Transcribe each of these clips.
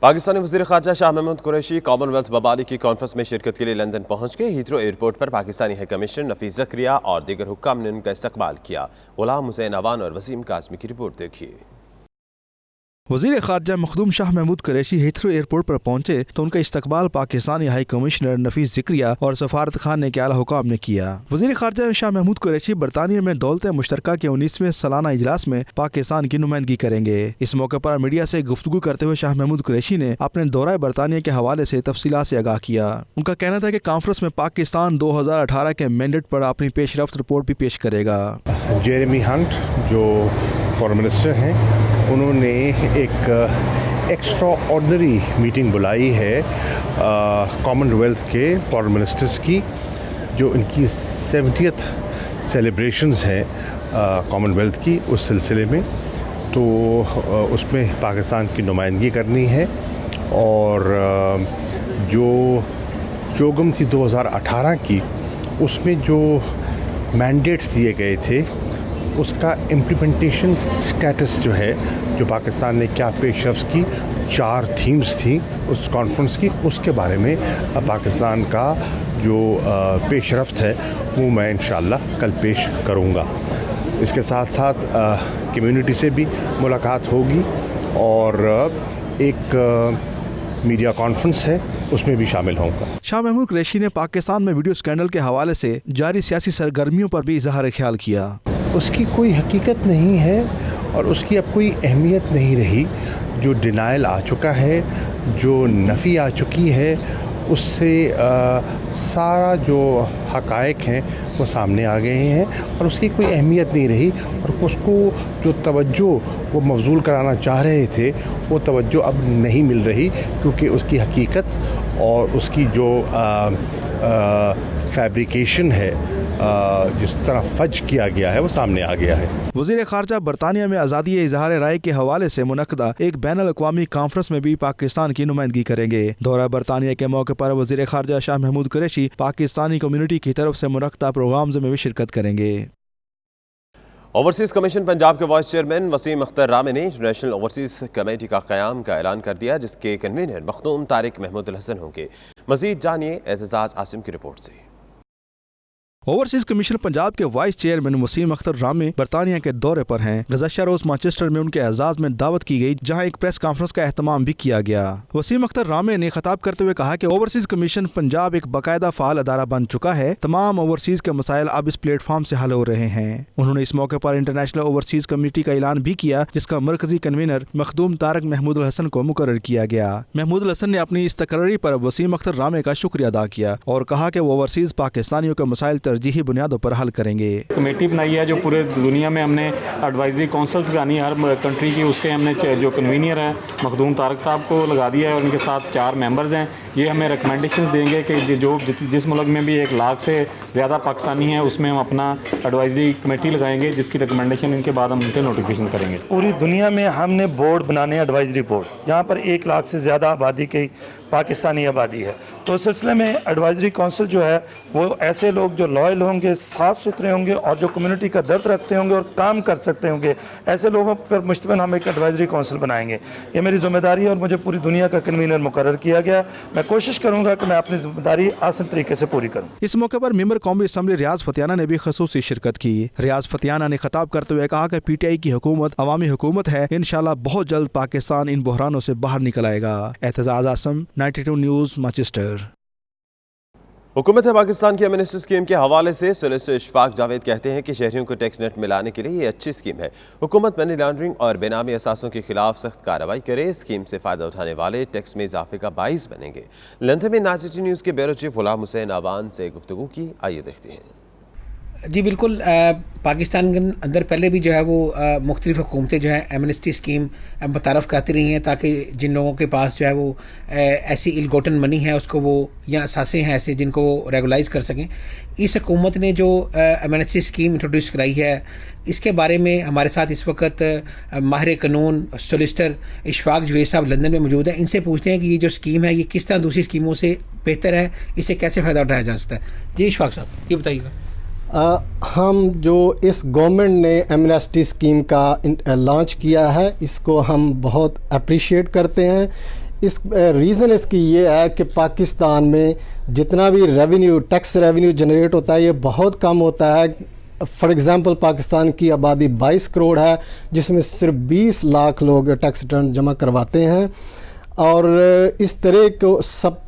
پاکستانی وزیر خارجہ Shah Mahmood Qureshi common wealth ممالک کی کانفرنس میں شرکت کے لیے لندن پہنچ گئے۔ ہیتھرو ایئرپورٹ پر پاکستانی ہائی کمشنر نفیس زکریا اور دیگر حکام نے ان کا استقبال کیا۔ غلام حسین عوان اور وسیم قاسمی کی رپورٹ دیکھیے۔ وزیر خارجہ مخدوم شاہ محمود قریشی ہیتھرو ایئرپورٹ پر پہنچے تو ان کا استقبال پاکستانی ہائی کمشنر نفیس زکریا اور سفارت خانے کے اعلیٰ حکام نے کیا۔ وزیر خارجہ شاہ محمود قریشی برطانیہ میں دولت مشترکہ کے 19ویں سالانہ اجلاس میں پاکستان کی نمائندگی کریں گے۔ اس موقع پر میڈیا سے گفتگو کرتے ہوئے شاہ محمود قریشی نے اپنے دورہ برطانیہ کے حوالے سے تفصیلات سے آگاہ کیا۔ ان کا کہنا تھا کہ کانفرنس میں پاکستان 2018 کے مینڈیٹ پر اپنی پیش رفت رپورٹ بھی پیش کرے گا۔ جیریمی ہنٹ جو فارن منسٹر ہیں، انہوں نے ایک ایکسٹرا آرڈنری میٹنگ بلائی ہے کامن ویلتھ کے فارن منسٹرز کی، جو ان کی 70th سیلیبریشنز ہیں کامن ویلتھ کی، اس سلسلے میں۔ تو اس میں پاکستان کی نمائندگی کرنی ہے، اور جو چوگم تھی 2018 کی، اس میں جو مینڈیٹس دیے گئے تھے اس کا امپلیمنٹیشن سٹیٹس جو ہے، جو پاکستان نے کیا پیش رفت کی، 4 تھیمز تھیں اس کانفرنس کی، اس کے بارے میں پاکستان کا جو پیش رفت ہے وہ میں انشاءاللہ کل پیش کروں گا۔ اس کے ساتھ ساتھ کمیونٹی سے بھی ملاقات ہوگی، اور ایک میڈیا کانفرنس ہے، اس میں بھی شامل ہوں گا۔ شاہ محمود قریشی نے پاکستان میں ویڈیو اسکینڈل کے حوالے سے جاری سیاسی سرگرمیوں پر بھی اظہار خیال کیا۔ اس کی کوئی حقیقت نہیں ہے اور اس کی اب کوئی اہمیت نہیں رہی۔ جو ڈینائل آ چکا ہے، جو نفی آ چکی ہے، اس سے سارا جو حقائق ہیں وہ سامنے آ گئے ہیں، اور اس کی کوئی اہمیت نہیں رہی، اور اس کو جو توجہ وہ مبذول کرانا چاہ رہے تھے وہ توجہ اب نہیں مل رہی، کیونکہ اس کی حقیقت اور اس کی جو فیبریکیشن ہے، جس طرح فج کیا گیا ہے، وہ سامنے آ گیا ہے۔ وزیر خارجہ برطانیہ میں آزادی اظہار رائے کے حوالے سے منعقدہ ایک بین الاقوامی کانفرنس میں بھی پاکستان کی نمائندگی کریں گے۔ دورہ برطانیہ کے موقع پر وزیر خارجہ شاہ محمود قریشی پاکستانی کمیونٹی کی طرف سے منعقدہ پروگرامز میں بھی شرکت کریں گے۔ اوورسیز کمیشن پنجاب کے وائس چیئرمین وسیم اختر رامے نے انٹرنیشنل اوورسیز کمیٹی کا قیام کا اعلان کر دیا، جس کے کنوینر مخدوم طارق محمود الحسن ہوں گے۔ مزید جانیے اعتزاز عاصم کی رپورٹ سے۔ اوورسیز کمیشن پنجاب کے وائس چیئرمین وسیم اختر رامے برطانیہ کے دورے پر ہیں۔ گزشتہ روز مانچسٹر میں ان کے اعزاز میں دعوت کی گئی، جہاں ایک پریس کانفرنس کا اہتمام بھی کیا گیا۔ وسیم اختر رامے نے خطاب کرتے ہوئے کہا کہ اوورسیز کمیشن پنجاب ایک باقاعدہ فعال ادارہ بن چکا ہے۔ تمام اوورسیز کے مسائل اب اس پلیٹ فارم سے حل ہو رہے ہیں۔ انہوں نے اس موقع پر انٹرنیشنل اوورسیز کمیٹی کا اعلان بھی کیا، جس کا مرکزی کنوینر مخدوم طارق محمود الحسن کو مقرر کیا گیا۔ محمود الحسن نے اپنی اس تقرری پر وسیم اختر رامے کا شکریہ ادا کیا اور کہا کہ وہ اوورسیز پاکستانیوں کے مسائل ترجیحی بنیادوں پر حل کریں گے۔ کمیٹی بنائی ہے جو پورے دنیا میں ہم نے ایڈوائزری کونسلز بنانی ہے ہر کنٹری کی، اس کے ہم نے جو کنوینئر ہے مخدوم طارق صاحب کو لگا دیا ہے، اور ان کے ساتھ 4 ممبرز ہیں۔ یہ ہمیں ریکمنڈیشنز دیں گے کہ جس ملک میں بھی 1 لاکھ سے زیادہ پاکستانی ہیں، اس میں ہم اپنا ایڈوائزری کمیٹی لگائیں گے، جس کی ریکمنڈیشن ان کے بعد ہم ان کے نوٹیفیکیشن کریں گے۔ پوری دنیا میں ہم نے بورڈ بنانے ہیں، ایڈوائزری بورڈ، یہاں پر 1 لاکھ سے زیادہ آبادی کی پاکستانی آبادی ہے۔ تو اس سلسلے میں ایڈوائزری کونسل جو ہے وہ ایسے لوگ جو لائل ہوں گے، صاف ستھرے ہوں گے، اور جو کمیونٹی کا درد رکھتے ہوں گے اور کام کر سکتے ہوں گے، ایسے لوگوں پر مشتمل ہم ایک ایڈوائزری کونسل بنائیں گے۔ یہ میری ذمہ داری ہے اور مجھے پوری دنیا کا کنوینر مقرر کیا گیا۔ میں کوشش کروں گا کہ میں اپنی ذمہ داری آسان طریقے سے پوری کروں۔ اس موقع پر ممبر قومی اسمبلی ریاض فتیانہ نے بھی خصوصی شرکت کی۔ ریاض فتیانہ نے خطاب کرتے ہوئے کہا کہ پی ٹی آئی کی حکومت عوامی حکومت ہے، انشاءاللہ بہت جلد پاکستان ان بحرانوں سے باہر نکل آئے گا۔ Aitzaz Asim, 92 news, Manchester. حکومت پاکستان کی ایمنسٹی اسکیم کے حوالے سے سولیسٹر اشفاق جاوید کہتے ہیں کہ شہریوں کو ٹیکس نیٹ ملانے کے لیے یہ اچھی اسکیم ہے۔ حکومت منی لانڈرنگ اور بے نامی اثاثوں کے خلاف سخت کارروائی کرے۔ اسکیم سے فائدہ اٹھانے والے ٹیکس میں اضافے کا باعث بنیں گے۔ لندن میں 92 نیوز کے بیورو چیف غلام حسین عوان سے گفتگو کی، آئیے دیکھتے ہیں۔ جی بالکل، پاکستان کے اندر پہلے بھی جو ہے وہ مختلف حکومتیں جو ہے ایمنسٹی اسکیم متعارف کرتی رہی ہیں، تاکہ جن لوگوں کے پاس جو ہے وہ ایسی ایل گوٹن منی ہے اس کو وہ، یا اثاثے ہیں ایسے جن کو وہ ریگولائز کر سکیں۔ اس حکومت نے جو ایمنسٹی اسکیم انٹروڈیوس کرائی ہے، اس کے بارے میں ہمارے ساتھ اس وقت ماہر قانون سولیسٹر اشفاق جاوید صاحب لندن میں موجود ہیں۔ ان سے پوچھتے ہیں کہ یہ جو اسکیم ہے یہ کس طرح دوسری اسکیموں سے بہتر ہے، اس سے کیسے فائدہ اٹھایا جا سکتا ہے۔ جی اشفاق صاحب، یہ بتائیے گا۔ ہم جو اس گورنمنٹ نے ایمنسٹی اسکیم کا لانچ کیا ہے، اس کو ہم بہت اپریشیٹ کرتے ہیں۔ इस रीज़न इसकी ये है कि पाकिस्तान में जितना भी रेवेन्यू टैक्स रेवेन्यू जनरेट होता है ये बहुत कम होता है। फॉर एग्ज़ाम्पल पाकिस्तान की आबादी 22 करोड़ है, जिसमें सिर्फ 20 लाख लोग टैक्स रिटर्न जमा करवाते हैं। और इस तरह को सब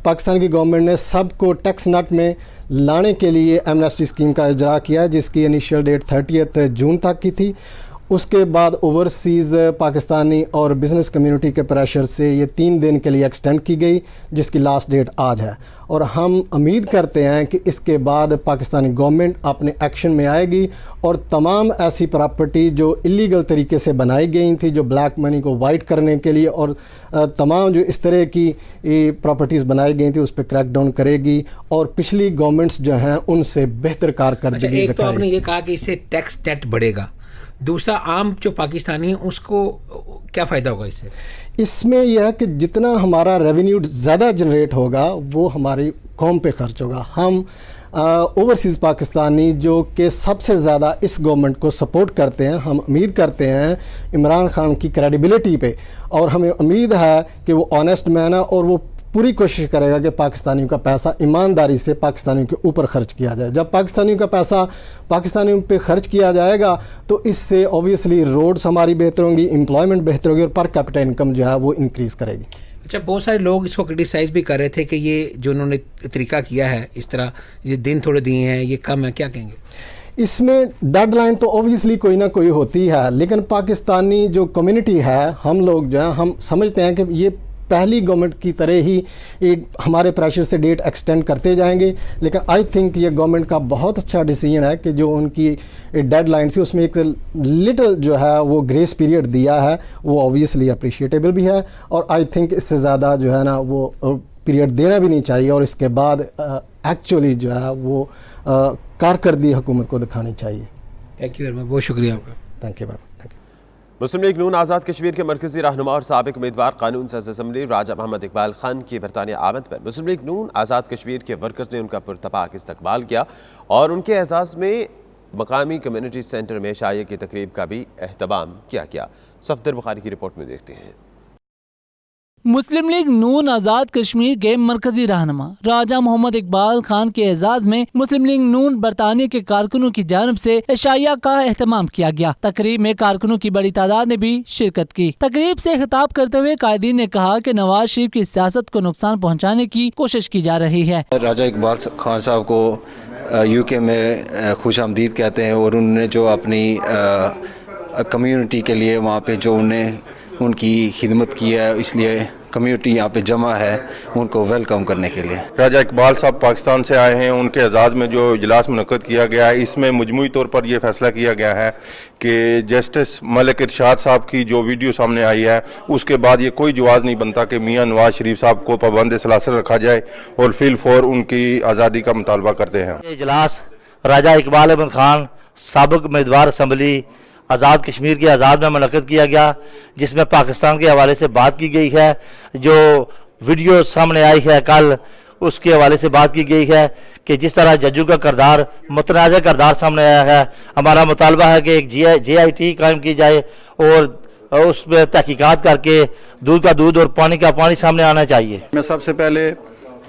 पाकिस्तान की गवर्नमेंट ने सबको टैक्स नेट में लाने के लिए एमनेस्टी स्कीम का इजरा किया, जिसकी इनिशियल डेट 30 जून तक की थी। उसके बाद ओवरसीज़ पाकिस्तानी और बिज़नेस कम्युनिटी के प्रेशर से ये 3 दिन के लिए एक्सटेंड की गई, जिसकी लास्ट डेट आज है। और हम उम्मीद करते हैं कि इसके बाद पाकिस्तानी गवर्नमेंट अपने एक्शन में आएगी और तमाम ऐसी प्रॉपर्टी जो इलीगल तरीके से बनाई गई थी, जो ब्लैक मनी को वाइट करने के लिए, और तमाम जो इस तरह की प्रॉपर्टीज़ बनाई गई थी उस पर क्रैक डाउन करेगी और पिछली गवर्नमेंट्स जो हैं उनसे बेहतर कारकर्दगी एक तो आपने ये कहा कि इससे टैक्स नेट बढ़ेगा, दूसरा आम जो पाकिस्तानी है उसको क्या फ़ायदा होगा इससे? इसमें यह है कि जितना हमारा रेवेन्यू ज़्यादा जनरेट होगा वो हमारी कौम पे खर्च होगा। हम ओवरसीज़ पाकिस्तानी जो कि सबसे ज़्यादा इस गवर्नमेंट को सपोर्ट करते हैं, हम उम्मीद करते हैं इमरान खान की क्रेडिबिलिटी पे, और हमें उम्मीद है कि वो ऑनेस्ट मैन है और वो पूरी कोशिश करेगा कि पाकिस्तानियों का पैसा ईमानदारी से पाकिस्तानियों के ऊपर खर्च किया जाए। जब पाकिस्तानियों का पैसा पाकिस्तानियों पे खर्च किया जाएगा तो इससे ऑब्वियसली रोड्स हमारी बेहतर होंगी, एम्प्लॉयमेंट बेहतर होगी और पर कैपिटा इनकम जो है वो इंक्रीज़ करेगी। अच्छा, बहुत सारे लोग इसको क्रिटिसाइज़ भी कर रहे थे कि ये जो उन्होंने तरीका किया है, इस तरह ये दिन थोड़े दिए हैं, ये कम है, क्या कहेंगे? इसमें डेडलाइन तो ऑब्वियसली कोई ना कोई होती है, लेकिन पाकिस्तानी जो कम्युनिटी है, हम लोग जो हैं हम समझते हैं कि ये पहली गवर्नमेंट की तरह ही हमारे प्रेशर से डेट एक्सटेंड करते जाएंगे। लेकिन आई थिंक ये गवर्नमेंट का बहुत अच्छा डिसीजन है कि जो उनकी डेडलाइन थी उसमें एक लिटिल जो है वो ग्रेस पीरियड दिया है, वो ऑब्वियसली अप्रिशिएटेबल भी है। और आई थिंक इससे ज़्यादा जो है ना वो पीरियड देना भी नहीं चाहिए और इसके बाद एक्चुअली जो है वो कारकर्दगी हुकूमत को दिखानी चाहिए। थैंक यू वेरी मच, बहुत शुक्रिया आपका। Thank you very much. Thank you. Muslim League Noon Azad Kashmir के मरकज़ी रहनुमा और साबिक उम्मीदवार कानून साज़ असम्बली राजा मोहम्मद इकबाल खान की बरतानिया आमद पर मुस्लिम लीग नून आज़ाद कश्मीर के वर्कर्स ने उनका पुरतपाक इस्तकबाल किया और उनके एजाज़ में मकामी कम्यूनिटी सेंटर में शाये की तकरीब का भी एहतमाम किया गया। सफदर बुखारी की रिपोर्ट में देखते हैं। मुस्लिम लीग नून आज़ाद कश्मीर के मरकजी रहनुमा राजा मोहम्मद इकबाल खान के एजाज में मुस्लिम लीग नून बरतानिया के कारकुनों की जानब से इशाया का एहतमाम किया गया। तकरीब में कारकुनों की बड़ी तादाद ने भी शिरकत की। तकरीब से खिताब करते हुए कायदीन ने कहा कि नवाज शरीफ की सियासत को नुकसान पहुँचाने की कोशिश की जा रही है। राजा इकबाल खान साहब को यूके में खुश आमदीद कहते हैं और उन्होंने जो अपनी कम्युनिटी के लिए वहाँ पे जो उनकी खिदमत की है, इसलिए कम्युनिटी यहाँ पे जमा है उनको वेलकम करने के लिए। राजा इकबाल साहब पाकिस्तान से आए हैं, उनके एजाज़ में जो इजलास मुनक़्क़द किया गया है इसमें मजमूई तौर पर यह फैसला किया गया है कि जस्टिस मलिक इरशाद साहब की जो वीडियो सामने आई है उसके बाद ये कोई जवाज़ नहीं बनता कि मियाँ नवाज शरीफ साहब को पाबंद सलासल रखा जाए और फिल फौर उनकी आज़ादी का मुतालबा करते हैं। ये इजलास राजा इकबाल अहमद खान साबिक उम्मीदवार असम्बली आज़ाद कश्मीर के आज़ाद में मुनक़्क़द किया गया, जिसमें पाकिस्तान के हवाले से बात की गई है। जो वीडियो सामने आई है कल, उसके हवाले से बात की गई है कि जिस तरह जजों का किरदार मुतनाज़ किरदार सामने आया है, हमारा मुतालबा है कि एक JIT कायम की जाए और उस पर तहकीकात करके दूध का दूध और पानी का पानी सामने आना चाहिए। मैं सबसे पहले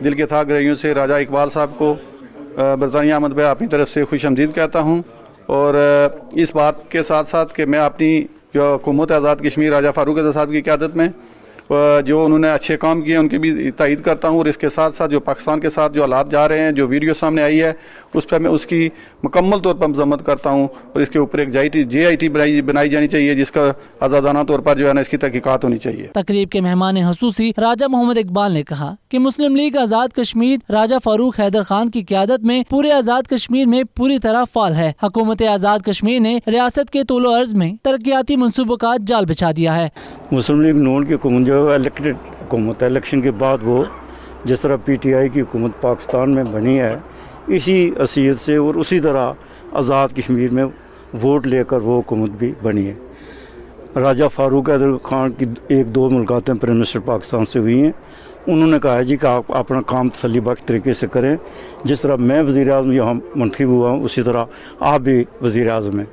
दिल के थाक रहियों से राजा इकबाल साहब को बरतानिया आमद पे अपनी तरफ से खुश आमदीद कहता हूँ और इस बात के साथ साथ कि मैं अपनी जो हुकूमत आज़ाद कश्मीर राजा फारूक आज़ाद साहब की क़यादत में जो उन्होंने अच्छे काम किए उनकी भी तायीद करता हूँ और इसके साथ साथ जो पाकिस्तान के साथ जो हालात जा रहे हैं, जो वीडियो सामने आई है उस पर मैं उसकी मुकम्मल तौर पर मजम्मत करता हूँ और इसके ऊपर एक JIT बनाई जानी चाहिए जिसका आज़ादाना तौर पर जो है ना इसकी तहकीकात होनी चाहिए। तकरीब के मेहमान हुसूसी राजा मोहम्मद इकबाल ने कहा कि मुस्लिम लीग आज़ाद कश्मीर राजा फारूक हैदर खान की क़यादत में पूरे आज़ाद कश्मीर में पूरी तरह फाल है। हुकूमत आज़ाद कश्मीर ने रियासत के तूलो अर्ज में तरक्याती मनसूबों का जाल बिछा दिया है। मुस्लिम लीग नून की हुकूमत जो इलेक्टेड हुकूमत है, इलेक्शन के बाद वो जिस तरह PTI की हुकूमत पाकिस्तान में बनी है, इसी हैसियत से और उसी तरह आज़ाद कश्मीर में वोट लेकर वो हुकूमत भी बनी है। राजा फारूक हैदर खान की 1-2 मुलाकातें प्राइम मिनिस्टर पाकिस्तान से हुई हैं। उन्होंने कहा है जी कि आप अपना काम तसल्ली बख्श तरीके से करें, जिस तरह मैं वज़ीर-ए-आज़म यहाँ मुंतखब हुआ हूँ उसी तरह आप भी वज़ीर-ए-आज़म हैं।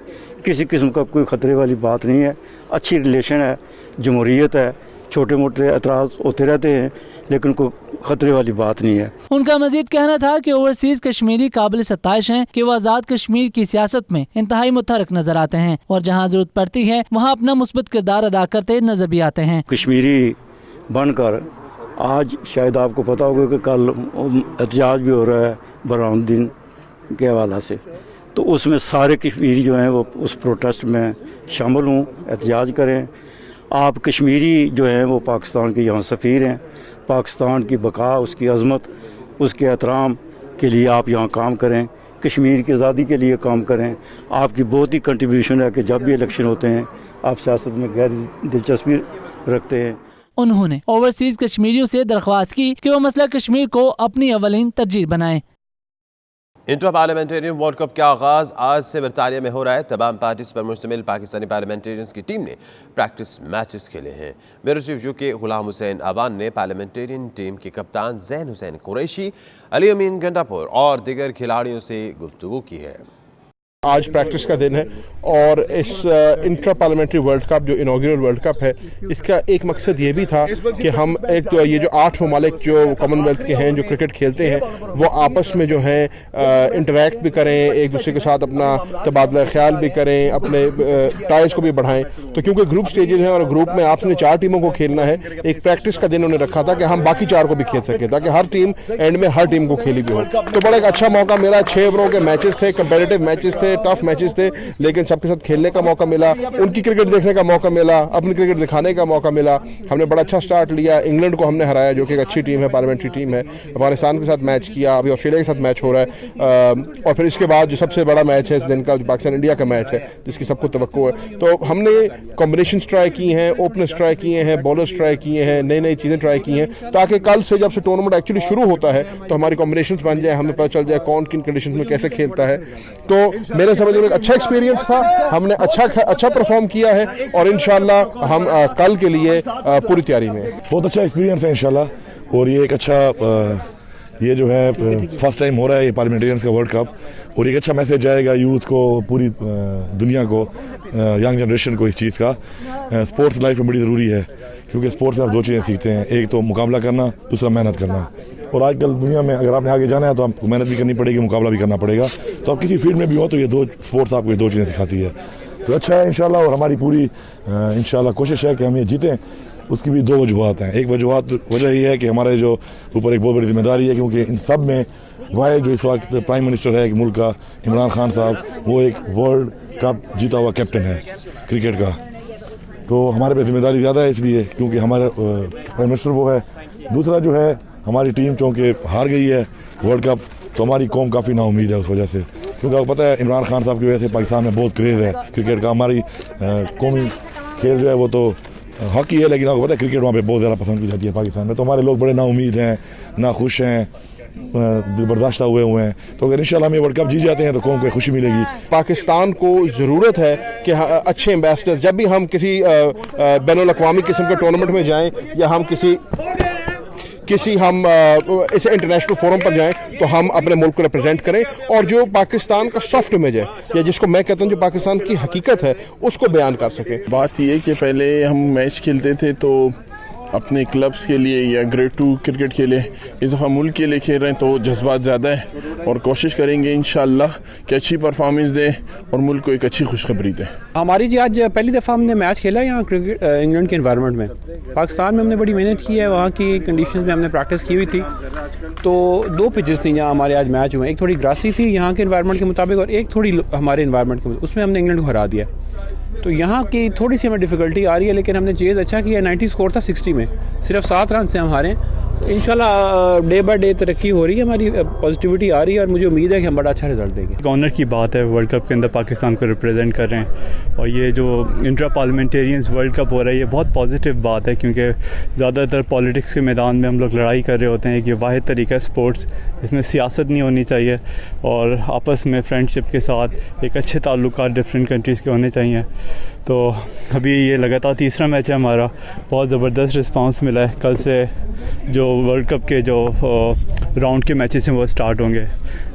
किसी किस्म का कोई ख़तरे वाली बात नहीं है, अच्छी रिलेशन है, जमहूरियत है, छोटे मोटे एतराज़ होते रहते हैं, लेकिन कोई ख़तरे वाली बात नहीं है। उनका मजीद कहना था कि ओवरसीज कश्मीरी काबिल सत्ताइश हैं कि वो आज़ाद कश्मीर की सियासत में इंतहाई मुतहरक नजर आते हैं और जहाँ जरूरत पड़ती है वहाँ अपना मुस्बत किरदार अदा करते नजर भी आते हैं। कश्मीरी बनकर आज शायद आपको पता होगा कि कल एहतजाज भी हो रहा है बराउद्दीन के हवाला से, तो उसमें सारे कश्मीरी जो हैं वो उस प्रोटेस्ट में शामिल हों, एहतजाज करें। आप कश्मीरी जो हैं वो पाकिस्तान के यहाँ सफ़ीर हैं, पाकिस्तान की बका, उसकी अज़मत, उसके एहतराम के लिए आप यहाँ काम करें, कश्मीर की आज़ादी के लिए काम करें। आपकी बहुत ही कंट्रीब्यूशन है कि जब भी इलेक्शन होते हैं आप सियासत में गहरी दिलचस्पी रखते हैं। उन्होंने ओवरसीज कश्मीरियों से दरख्वास्त की कि वो मसला कश्मीर को अपनी अवलीन तरजीह बनाएं। इंट्रा पार्लियामेंटेरियन वर्ल्ड कप का आगाज़ आज से बरतानिया में हो रहा है। तमाम पार्टीज पर मुश्तमिल पाकिस्तानी पार्लियामेंटेरियंस की टीम ने प्रैक्टिस मैचेस खेले हैं। Bureau chief UK Ghulam Hussain Awan ने पार्लियामेंटेरियन टीम के कप्तान ज़ैन हुसैन कुरैशी, अली अमीन गंडापुर और दीगर खिलाड़ियों से गुफ्तगू की है। आज प्रैक्टिस का दिन है और इस इंट्रा पार्लियामेंट्री वर्ल्ड कप जो इनॉग्रेट वर्ल्ड कप है, इसका एक मकसद ये भी था कि हम एक तो ये जो 8 ममालिक जो कॉमनवेल्थ के हैं जो क्रिकेट खेलते हैं वो आपस में जो है इंटरेक्ट भी करें, एक दूसरे के साथ अपना तबादला ख्याल भी करें, अपने टाइज को भी बढ़ाएं। तो क्योंकि ग्रुप स्टेजेस हैं और ग्रुप में आपने 4 टीमों को खेलना है, एक प्रैक्टिस का दिन उन्होंने रखा था कि हम बाकी 4 को भी खेल सकें ताकि हर टीम एंड में हर टीम को खेली भी हो। तो बड़ा एक अच्छा मौका मिला। 6 ओवरों के मैचेस थे, कंपेटिटिव मैचेस थे, टफ मैचेस थे, लेकिन सबके साथ खेलने का मौका मिला, उनकी क्रिकेट देखने का मौका मिला, अपनी क्रिकेट दिखाने का मौका मिला। हमने बड़ा अच्छा स्टार्ट लिया, इंग्लैंड को हमने हराया जो कि एक अच्छी टीम है, पार्लियामेंट्री टीम है। अफगानिस्तान के साथ मैच किया, अभी ऑस्ट्रेलिया के साथ मैच हो रहा है और फिर इसके बाद जो सबसे बड़ा मैच है इस दिन का जो पाकिस्तान इंडिया का मैच है जिसकी सबको तवक्को है। तो हमने कॉम्बिनेशन ट्राई की हैं, ओपनर्स ट्राई किए हैं, बॉलर्स ट्राई किए हैं, नई नई चीज़ें ट्राई की हैं ताकि कल से जब से टूर्नामेंट एक्चुअली शुरू होता है तो हमारी कॉम्बिनेशन बन जाए, हमें पता चल जाए कौन किन कंडीशन में कैसे खेलता है। तो मेरे समझ में एक अच्छा एक्सपीरियंस था, हमने अच्छा परफॉर्म किया है और इंशाल्लाह हम कल के लिए पूरी तैयारी में। बहुत अच्छा एक्सपीरियंस है इंशाल्लाह। और ये एक अच्छा ये जो है फर्स्ट टाइम हो रहा है ये पार्लियामेंटेरियंस का वर्ल्ड कप, और एक अच्छा मैसेज जाएगा यूथ को, पूरी दुनिया को, यंग जनरेशन को इस चीज़ का। स्पोर्ट्स लाइफ में बड़ी ज़रूरी है क्योंकि स्पोर्ट्स में आप 2 चीज़ें सीखते हैं, एक तो मुकाबला करना, दूसरा मेहनत करना। और आजकल दुनिया में अगर आपने आगे जाना है तो आपको मेहनत भी करनी पड़ेगी, मुकाबला भी करना पड़ेगा। तो आप किसी फील्ड में भी हो तो ये 2 स्पोर्ट्स आपको ये 2 चीज़ें सिखाती है। तो अच्छा है इंशाल्लाह, और हमारी पूरी इंशाल्लाह कोशिश है कि हम ये जीतें। उसकी भी 2 वजूहत हैं। एक वजह ये है कि हमारे जो ऊपर एक बहुत बड़ी जिम्मेदारी है क्योंकि इन सब में वाहिद जो इस वक्त प्राइम मिनिस्टर है मुल्क का, इमरान खान साहब, वो एक वर्ल्ड कप जीता हुआ कैप्टन है क्रिकेट का। तो हमारे पे जिम्मेदारी ज़्यादा है इसलिए क्योंकि हमारा प्राइम मिनिस्टर वो है। दूसरा जो है हमारी टीम चूँकि हार गई है वर्ल्ड कप, तो हमारी कौम काफ़ी नाउमीद है उस वजह से, क्योंकि आपको पता है इमरान खान साहब की वजह से पाकिस्तान में बहुत क्रेज़ है क्रिकेट का। हमारी कौमी खेल जो है वो तो हॉकी है, लेकिन आपको पता है क्रिकेट वहाँ पे बहुत ज़्यादा पसंद की जाती है पाकिस्तान में। तो हमारे लोग बड़े नाउमीद हैं, ना खुश हैं, बर्दाश्त हुए हैं। तो अगर इंशाल्लाह हम ये वर्ल्ड कप जीत जाते हैं तो कौम को खुशी मिलेगी। पाकिस्तान को ज़रूरत है कि अच्छे एम्बेसडर्स, जब भी हम किसी बैनुल अक़वामी किस्म के टूर्नामेंट में जाएं या हम किसी हम इसे इंटरनेशनल फोरम पर जाएं तो हम अपने मुल्क को रिप्रेजेंट करें और जो पाकिस्तान का सॉफ्ट इमेज है या जिसको मैं कहता हूं जो पाकिस्तान की हकीकत है उसको बयान कर सकें। बात ये कि पहले हम मैच खेलते थे तो अपने क्लब्स के लिए या ग्रेड 2 क्रिकेट के लिए, इस दफ़ा मुल्क के लिए खेल रहे हैं तो जज्बात ज़्यादा है और कोशिश करेंगे इंशाअल्लाह कि अच्छी परफॉर्मेंस दें और मुल्क को एक अच्छी खुशखबरी दें। हमारी जी आज पहली दफ़ा हमने मैच खेला यहाँ क्रिकेट इंग्लैंड के इन्वायरमेंट में। पाकिस्तान में हमने बड़ी मेहनत की है, वहाँ की कंडीशंस में हमने प्रैक्टिस की हुई थी। तो 2 पिचेस थी जहाँ हमारे आज मैच हुए, एक थोड़ी ग्रासी थी यहाँ के इन्वायरमेंट के मुताबिक और एक थोड़ी हमारे इन्वायरमेंट के, उसमें हमने इंग्लैंड को हरा दिया। तो यहाँ की थोड़ी सी हमें डिफ़िकल्टी आ रही है, लेकिन हमने चेज़ अच्छा किया। 90 स्कोर था 60 में, सिर्फ 7 रन से हम हारे। इंशाल्लाह डे बाय डे तरक्की हो रही है, हमारी पॉजिटिविटी आ रही है और मुझे उम्मीद है कि हम बड़ा अच्छा रिजल्ट देंगे। ऑनर की बात है वर्ल्ड कप के अंदर पाकिस्तान को रिप्रेजेंट कर रहे हैं और ये जो इंट्रा पार्लियामेंटेरियंस वर्ल्ड कप हो रहा है ये बहुत पॉजिटिव बात है क्योंकि ज़्यादातर पॉलिटिक्स के मैदान में हम लोग लड़ाई कर रहे होते हैं कि वाहिद तरीका है स्पोर्ट्स, इसमें सियासत नहीं होनी चाहिए और आपस में फ्रेंडशिप के साथ एक अच्छे ताल्लुकात डिफरेंट कंट्रीज़ के होने चाहिए। तो अभी ये लगातार 3रा मैच है हमारा, बहुत ज़बरदस्त रिस्पांस मिला है। कल से जो वर्ल्ड कप के जो राउंड के मैचेस हैं वो स्टार्ट होंगे।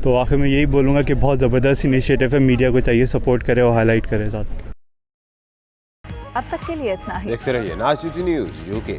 तो आखिर में यही बोलूँगा कि बहुत ज़बरदस्त इनिशिएटिव है, मीडिया को चाहिए सपोर्ट करे और हाईलाइट करे साथ। अब तक के लिए इतना ही। देखते रहिए नाच न्यूज़ UK।